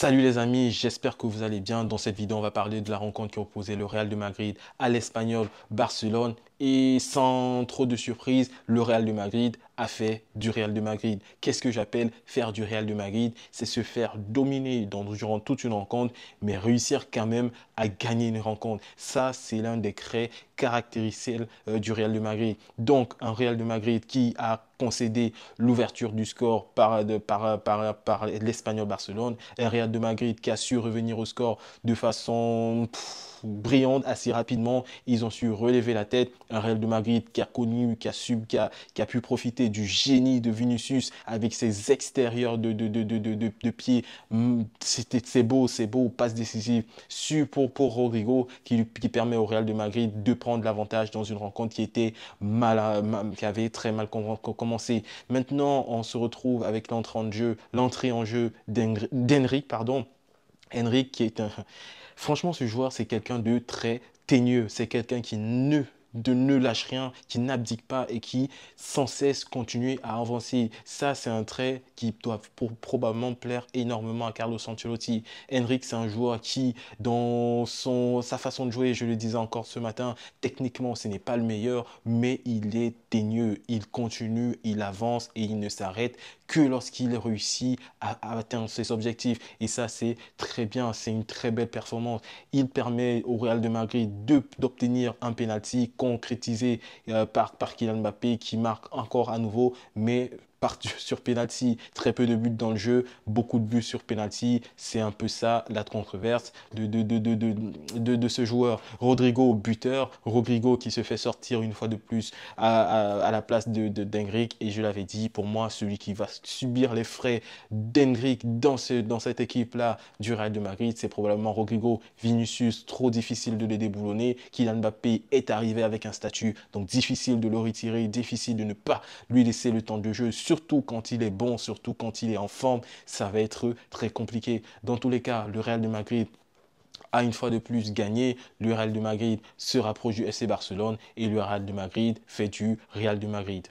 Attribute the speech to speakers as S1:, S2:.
S1: Salut les amis, j'espère que vous allez bien. Dans cette vidéo, on va parler de la rencontre qui opposait le Real de Madrid à l'Espagnol Barcelone. Et sans trop de surprise, le Real de Madrid a fait du Real de Madrid. Qu'est-ce que j'appelle faire du Real de Madrid? C'est se faire dominer durant toute une rencontre, mais réussir quand même à gagner une rencontre. Ça, c'est l'un des traits caractéristiques du Real de Madrid. Donc, un Real de Madrid qui a concédé l'ouverture du score par l'Espagnol Barcelone. Un Real de Madrid qui a su revenir au score de façon brillante assez rapidement. Ils ont su relever la tête. Un Real de Madrid qui a connu, qui a pu profiter du génie de Vinicius avec ses extérieurs de pied. C'est beau, passe décisive. Pour Rodrigo qui permet au Real de Madrid de prendre l'avantage dans une rencontre qui était qui avait très mal commencé. Maintenant, on se retrouve avec l'entrée en jeu d'Henrik, pardon. Henrik qui est un... Franchement, ce joueur, c'est quelqu'un de très teigneux. C'est quelqu'un qui ne lâche rien, qui n'abdique pas et qui sans cesse continue à avancer. Ça, c'est un trait qui doit probablement plaire énormément à Carlo Ancelotti. Henrik, c'est un joueur qui, dans sa façon de jouer, je le disais encore ce matin, techniquement, ce n'est pas le meilleur, mais il est teigneux. Il continue, il avance et il ne s'arrête que lorsqu'il réussit à atteindre ses objectifs. Et ça, c'est très bien, c'est une très belle performance. Il permet au Real de Madrid d'obtenir un penalty concrétisé par Kylian Mbappé qui marque encore à nouveau, mais sur penalty, très peu de buts dans le jeu, beaucoup de buts sur penalty. C'est un peu ça la controverse de ce joueur. Rodrigo, buteur. Rodrigo qui se fait sortir une fois de plus à la place d'Henrik. Et je l'avais dit, pour moi, celui qui va subir les frais d'Henrik dans cette équipe-là du Real de Madrid, c'est probablement Rodrigo. Vinicius, trop difficile de les déboulonner. Kylian Mbappé est arrivé avec un statut, donc difficile de le retirer, difficile de ne pas lui laisser le temps de jeu, surtout quand il est bon, surtout quand il est en forme, ça va être très compliqué. Dans tous les cas, le Real de Madrid a une fois de plus gagné. Le Real de Madrid se rapproche du FC Barcelone et le Real de Madrid fait du Real de Madrid.